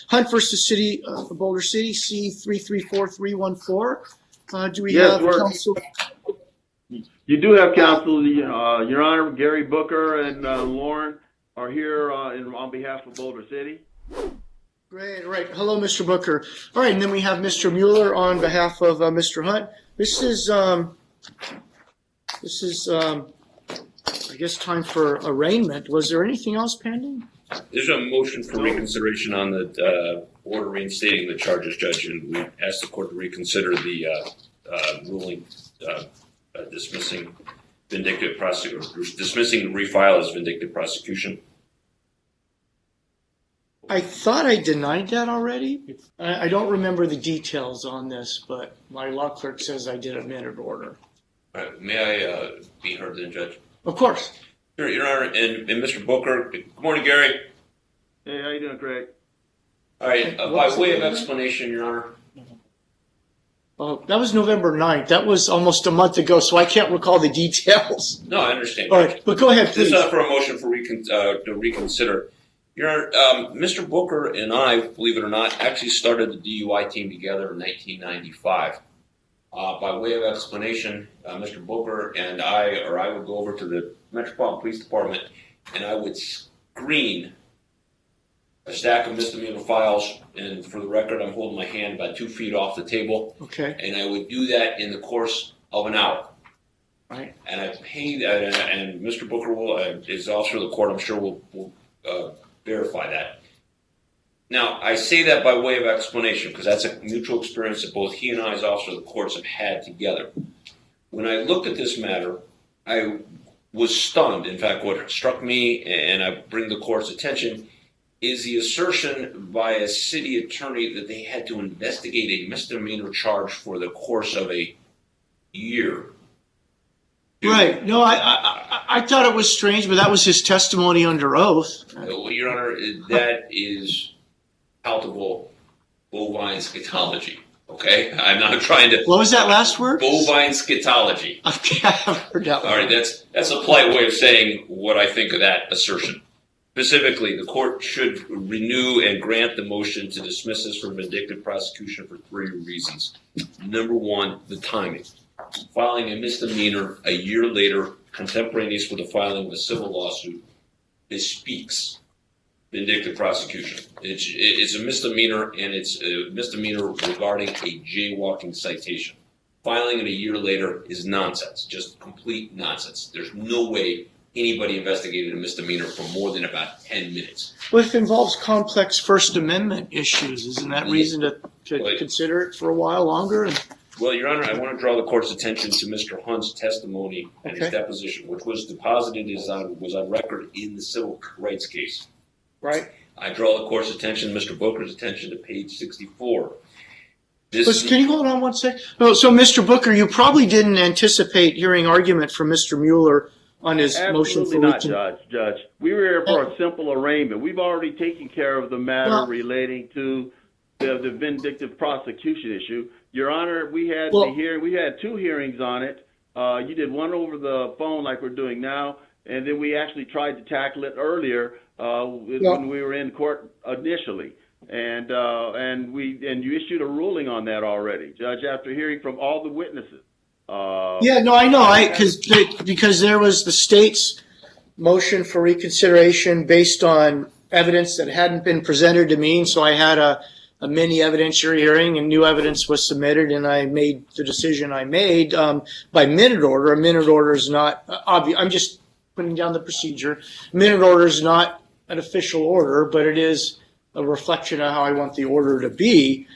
Hunt versus City of Boulder City, C334314. Do we Yes, have counsel? You do have counsel. Your Honor, Gary Booker and Lauren are here on behalf of Boulder City. Great. All right. Hello, Mr. Booker. All right, and then we have Mr. Mueller on behalf of Mr. Hunt. This is I guess, time for arraignment. Was there anything else pending? There's a motion for reconsideration on the order reinstating the charges, Judge, and we asked the court to reconsider the ruling dismissing vindictive prosecution, dismissing the refile as vindictive prosecution. I thought I denied that already. I don't remember the details on this, but my law clerk says I did a minute order. May I be heard then, Judge? Of course. Sure, Your Honor, and Mr. Booker. Good morning, Gary. Hey, how you doing, Craig? All right, by way of explanation, Your Honor. That was November 9th. That was almost a month ago, so I can't recall the details. No, I understand. All right, but go ahead, please. This is for a motion for to reconsider. Your Honor, Mr. Booker and I, believe it or not, actually started the DUI team together in 1995. By way of explanation, Mr. Booker and I would go over to the Metropolitan Police Department and I would screen a stack of misdemeanor files. And for the record, I'm holding my hand about 2 feet off the table. Okay. And I would do that in the course of an hour. Right. And I paid, and Mr. Booker will, is officer of the court, I'm sure will verify that. Now, I say that by way of explanation because that's a mutual experience that both he and I as officer of the courts have had together. When I looked at this matter, I was stunned. In fact, what struck me, and I bring the court's attention, is the assertion by a city attorney that they had to investigate a misdemeanor charge for the course of a year. Right. No, I thought it was strange, but that was his testimony under oath. Your Honor, that is palatable bovine scatology. Okay, I'm not trying to. What was that last word? Bovine scatology. Okay, I haven't heard that one. All right, that's a polite way of saying what I think of that assertion. Specifically, the court should renew and grant the motion to dismiss this for vindictive prosecution for 3 reasons. Number 1, the timing. Filing a misdemeanor a year later, contemporaneous with the filing of a civil lawsuit, bespeaks vindictive prosecution. It's a misdemeanor, and it's a misdemeanor regarding a jaywalking citation. Filing it a year later is nonsense, just complete nonsense. There's no way anybody investigated a misdemeanor for more than about 10 minutes. Well, if it involves complex First Amendment issues, isn't that reason to consider it for a while longer? Well, Your Honor, I want to draw the court's attention to Mr. Hunt's testimony and his deposition, which was deposited was on record in the civil rights case. Right. I draw the court's attention, Mr. Booker's attention, to page 64. Can you hold on one sec? Oh, so, Mr. Booker, you probably didn't anticipate hearing argument from Mr. Mueller on his motion for Absolutely not, Judge. We were here for a simple arraignment. We've already taken care of the matter relating to the vindictive prosecution issue. Your Honor, we had we had 2 hearings on it. You did one over the phone like we're doing now, and then we actually tried to tackle it earlier when we were in court initially. And you issued a ruling on that already, Judge, after hearing from all the witnesses. Yeah, no, I know. Because there was the state's motion for reconsideration based on evidence that hadn't been presented to me, and so I had a mini evidentiary hearing, and new evidence was submitted, and I made the decision I made by minute order. A minute order is not obvious. I'm just putting down the procedure. Minute order is not an official order, but it is a reflection of how I want the order to be.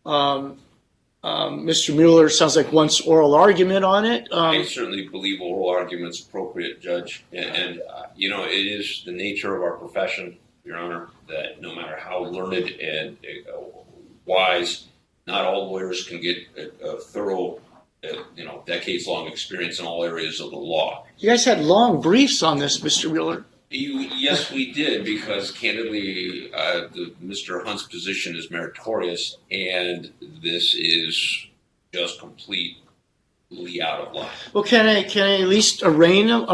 Mr. Mueller sounds like wants oral argument on it. I certainly believe oral argument's appropriate, Judge, and you know, it is the nature of our profession, Your Honor, that no matter how learned and wise, not all lawyers can get a thorough, decades-long experience in all areas of the law. You guys had long briefs on this, Mr. Mueller. Yes, we did, because candidly, Mr. Hunt's position is meritorious, and this is just completely out of line. Well, can I at least arraign them,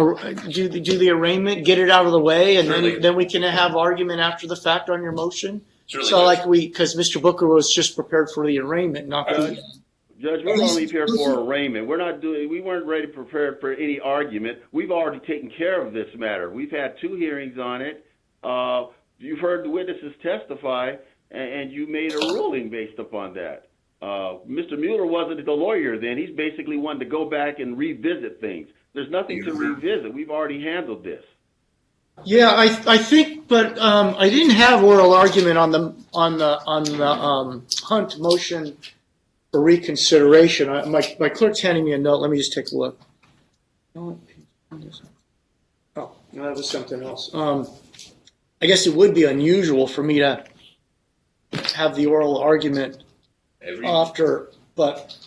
do the arraignment, get it out of the way, and then we can have argument after the fact on your motion? Certainly, So Judge. like because Mr. Booker was just prepared for the arraignment, not the. Judge, we're only here for arraignment. We weren't ready to prepare for any argument. We've already taken care of this matter. We've had 2 hearings on it. You've heard the witnesses testify, and you made a ruling based upon that. Mr. Mueller wasn't the lawyer then. He's basically wanted to go back and revisit things. There's nothing to revisit. We've already handled this. Yeah, I think, but I didn't have oral argument on the Hunt motion for reconsideration. My clerk's handing me a note. Let me just take a look. Oh, no, that was something else. I guess it would be unusual for me to have the oral argument after, but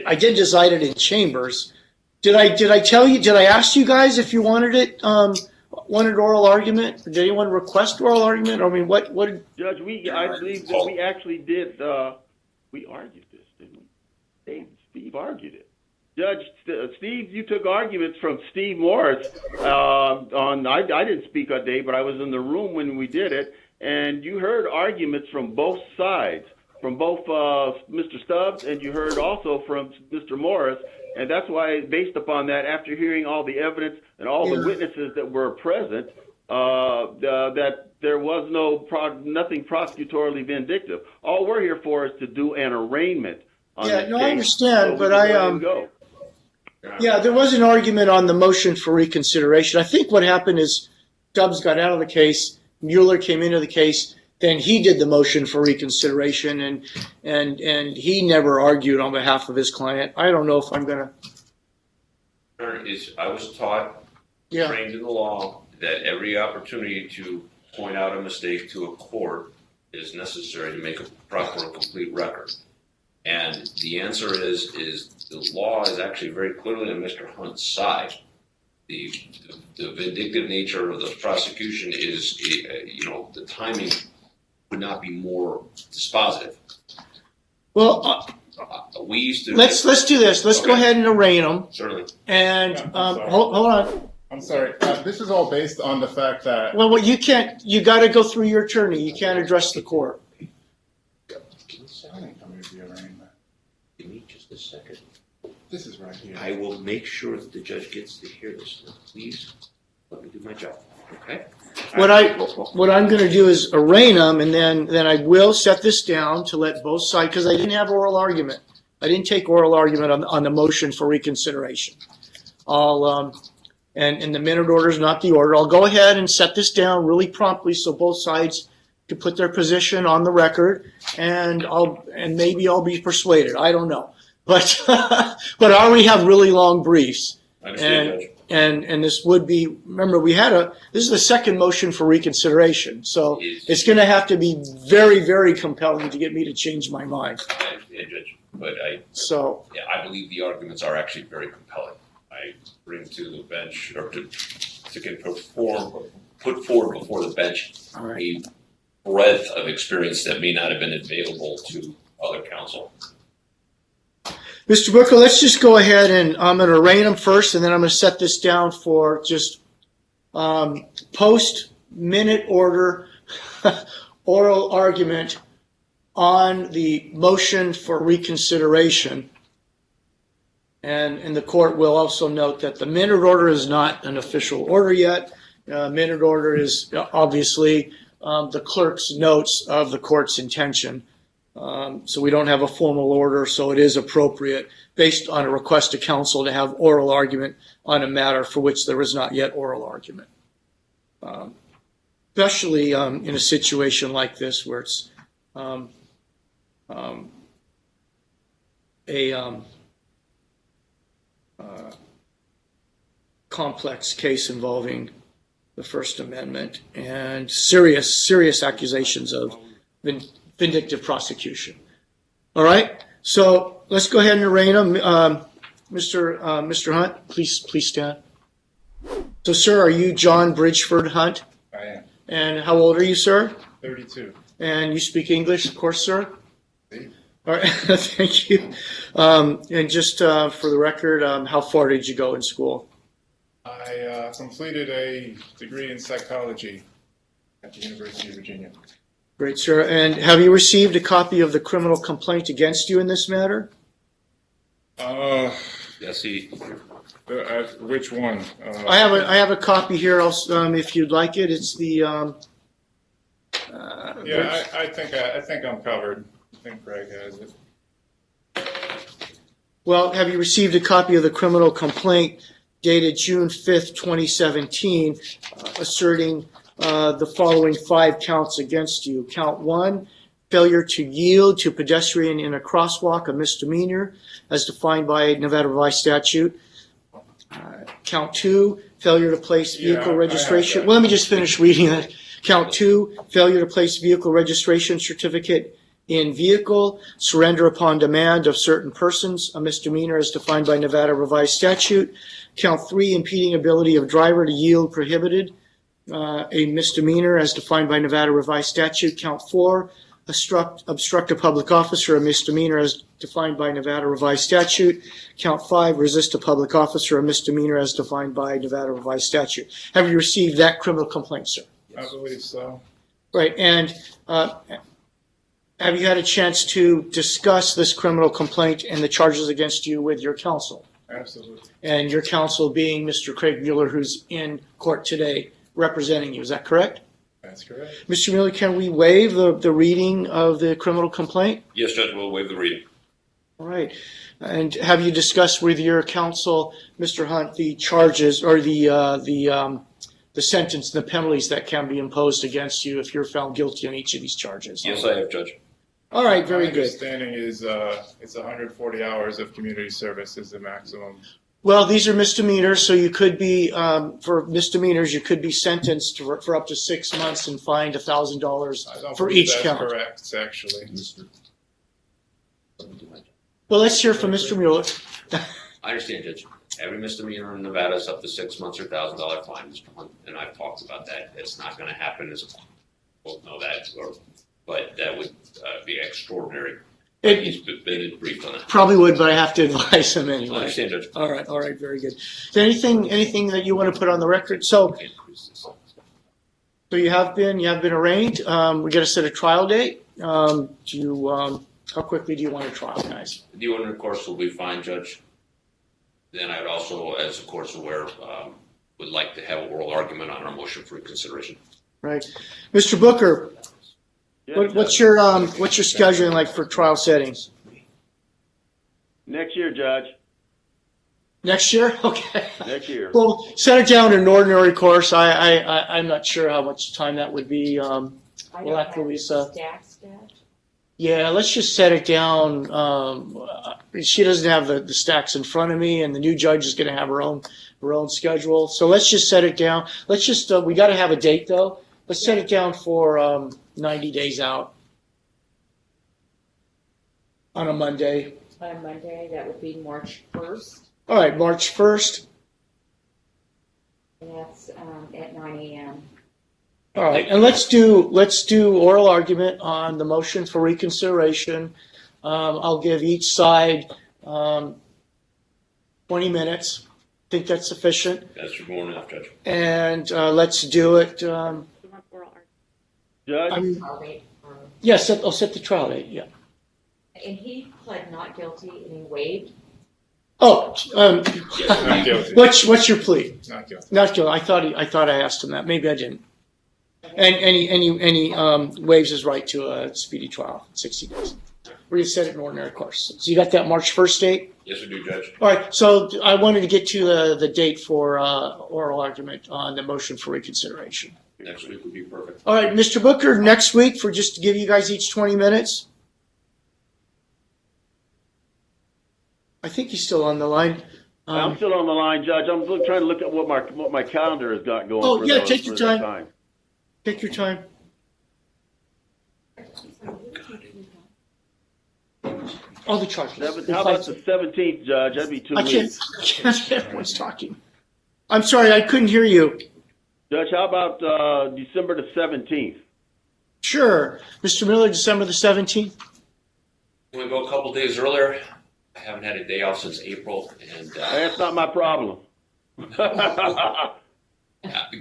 I did decide it in chambers. Did I tell you? Did I ask you guys if you wanted it? Wanted oral argument? Did anyone request oral argument? I mean, what? Judge, I believe that we actually did. We argued this, didn't we? Steve argued it. Judge Steve, you took arguments from Steve Morris. I didn't speak that day, but I was in the room when we did it, and you heard arguments from both sides, from both Mr. Stubbs, and you heard also from Mr. Morris. And that's why, based upon that, after hearing all the evidence and all the witnesses that were present, that there was nothing prosecutorially vindictive. All we're here for is to do an arraignment on this case. I understand, so but yeah, there was an argument on the motion for reconsideration. I think what happened is Stubbs got out of the case, Mueller came into the case, then he did the motion for reconsideration, and he never argued on behalf of his client. I don't know if I'm going I was taught, trained in the law, that every opportunity to point out a mistake to a court is necessary to make a proper and complete record. And the answer is the law is actually very clearly on Mr. Hunt's side. The vindictive nature of the prosecution is, the timing would not be more dispositive. Well, we used to. Let's do this. Let's go ahead and arraign them. Certainly. And hold on. I'm sorry. This is all based on the fact that. Well, you can't. You got to go through your attorney. You can't address the court. Give me just a second. This is right here. I will make sure that the judge gets to hear this. Please let me do my job. Okay. What I'm going to do is arraign them, and then I will set this down to let both sides, because I didn't have oral argument. I didn't take oral argument on the motion for reconsideration. And the minute order is not the order. I'll go ahead and set this down really promptly so both sides can put their position on the record, and maybe I'll be persuaded. I don't know, but but I already have really long briefs. I understand, Judge. And this would be, remember, this is the second motion for reconsideration, so it's going to have to be very, very compelling to get me to change my mind. I understand, Judge, but I believe the arguments are actually very compelling. I bring to the bench, or to put forward before the bench a breadth of experience that may not have been available to other counsel. Mr. Booker, let's just go ahead and I'm going to arraign them first, and then I'm going to set this down for just post-minute order oral argument on the motion for reconsideration. And the court will also note that the minute order is not an official order yet. Minute order is obviously the clerk's notes of the court's intention. So we don't have a formal order, so it is appropriate based on a request to counsel to have oral argument on a matter for which there is not yet oral argument. Especially in a situation like this where it's complex case involving the First Amendment and serious accusations of vindictive prosecution. All right, so let's go ahead and arraign them. Mr. Hunt, please stand. So, sir, are you John Bridgford Hunt? I am. And how old are you, sir? 32. And you speak English, of course, sir? See? All right, thank you. And just for the record, how far did you go in school? I completed a degree in psychology at the University of Virginia. Great, sir. And have you received a copy of the criminal complaint against you in this matter? Yes, he. Which one? I have a copy here. If you'd like it. It's the. Yeah, I think I'm covered. I think Greg has it. Well, have you received a copy of the criminal complaint dated June 5th, 2017, asserting the following 5 counts against you? Count 1, failure to yield to pedestrian in a crosswalk, a misdemeanor, as defined by Nevada revised statute. Count 2, failure to place vehicle registration. Well, let me just finish reading that. Count 2, failure to place vehicle registration certificate in vehicle, surrender upon demand of certain persons, a misdemeanor as defined by Nevada revised statute. Count 3, impeding ability of driver to yield prohibited, a misdemeanor as defined by Nevada revised statute. Count 4, obstruct a public officer, a misdemeanor as defined by Nevada revised statute. Count 5, resist a public officer, a misdemeanor as defined by Nevada revised statute. Have you received that criminal complaint, sir? I believe so. Right, and have you had a chance to discuss this criminal complaint and the charges against you with your counsel? Absolutely. And your counsel being Mr. Craig Mueller, who's in court today representing you. Is that correct? That's correct. Mr. Mueller, can we waive the reading of the criminal complaint? Yes, Judge, we'll waive the reading. All right. And have you discussed with your counsel, Mr. Hunt, the charges or the sentence, the penalties that can be imposed against you if you're found guilty on each of these charges? Yes, I have, Judge. All right, very My good. understanding is it's 140 hours of community service is the maximum. Well, these are misdemeanors, so you could be, for misdemeanors, you could be sentenced for up to 6 months and fined $1,000 for each count. That's correct, actually. Well, let's hear from Mr. Mueller. I understand, Judge. Every misdemeanor in Nevada is up to 6 months or $1,000 fine, Mr. Hunt, and I've talked about that. It's not going to happen as a both know that, but that would be extraordinary. He's been briefed on it. Probably would, but I have to advise him I anyway. understand, Judge. All right, very good. Is there anything that you want to put on the record? So you have been arraigned. We got to set a trial date. How quickly do you want a trial, guys? The order, of course, will be fine, Judge. Then I would also, as the court's aware, would like to have an oral argument on our motion for reconsideration. Right, Mr. Booker. Yes, What's your scheduling like for trial settings? Next year, Judge. Next year? Okay. Next year. Well, set it down in an ordinary course. I'm not sure how much time that would be. We'll have to Lisa. Yeah, let's just set it down. She doesn't have the stacks in front of me, and the new judge is going to have her own schedule. So let's just set it down. Let's just we got to have a date though. Let's set it down for 90 days out on a Monday. On a Monday, that would be March 1st, All right, March 1st. and that's at 9 a.m. All right, and let's do oral argument on the motion for reconsideration. I'll give each side 20 minutes. Think that's sufficient? That's more than enough, Judge. And let's do it. Judge? Yes, I'll set the trial date. Yeah. And he pled not guilty and he waived. Oh, Not guilty. what's your plea? Not guilty. Not guilty. I thought I asked him that. Maybe I didn't. And any waives his right to a speedy trial, 60 days. We're going to set it in ordinary course. So you got that March 1st date? Yes, we do, Judge. All right. So I wanted to get to the date for oral argument on the motion for reconsideration. Next week would be perfect. All right, Mr. Booker, next week for just to give you guys each 20 minutes. I think he's still on the line. I'm still on the line, Judge. I'm trying to look at what my calendar has got going. Oh, for yeah, those- take your for that time. Take your time. All the charges. How about the 17th, Judge? That'd be 2 I weeks. can't. Everyone's talking. I'm sorry, I couldn't hear you. Judge, how about December the 17th? Sure. Mr. Miller, December the 17th? Can we go a couple days earlier? I haven't had a day off since April, and That's not my problem.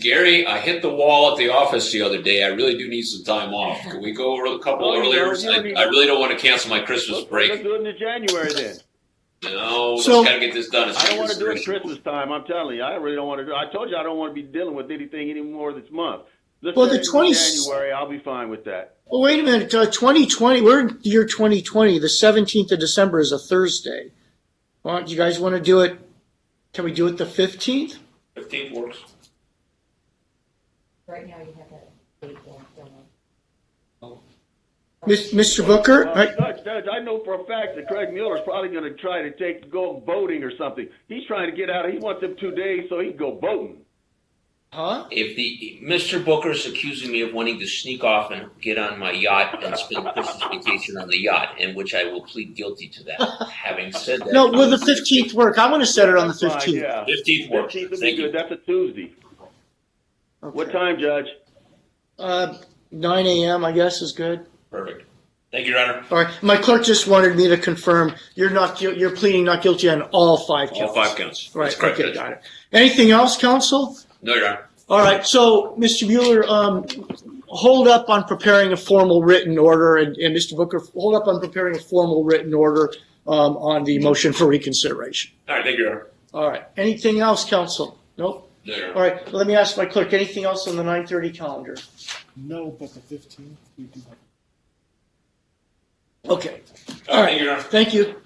Gary, I hit the wall at the office the other day. I really do need some time off. Can we go over a couple No, you earlier? don't. You don't need- I really don't want to cancel my Christmas Let's break. do it in January then. No, So- let's gotta get this done. I don't want to do it at Christmas time. I'm telling you, I really don't want to do it. I told you I don't want to be dealing with anything anymore this month. Let's Well, say the in 20 January, I'll be fine with that. Well, wait a minute, 2020, we're in year 2020, the 17th of December is a Thursday. Well, do you guys want to do it, can we do it the 15th? 15th works. Right now you have that date one, don't you? Mr. Booker? Judge, I know for a fact that Craig Mueller's probably going to try to go boating or something. He's trying to get out. He wants them 2 days so he can go boating. Huh? If Mr. Booker is accusing me of wanting to sneak off and get on my yacht and spend Christmas vacation on the yacht, in which I will plead guilty to that. Having said that, No, will the 15th work? I want to set it on the That's fine, 15th. yeah. 15th works. 15th will be Thank you. good. That's a Tuesday. What Okay. time, Judge? 9 a.m., I guess, is good. Perfect. Thank you, Your Honor. All right, my clerk just wanted me to confirm you're pleading not guilty on all 5 counts. All 5 counts. Right, That's correct, okay, Judge. got it. Anything else, counsel? No, Your Honor. All right, so, Mr. Mueller, hold up on preparing a formal written order, and Mr. Booker, hold up on preparing a formal written order on the motion for reconsideration. All right, thank you, Your Honor. All right, anything else, counsel? Nope? No, Your Honor. All right, let me ask my clerk, anything else on the 9:30 calendar? No, but the 15th, we do have. Okay, All right, thank you, Your Honor. thank you.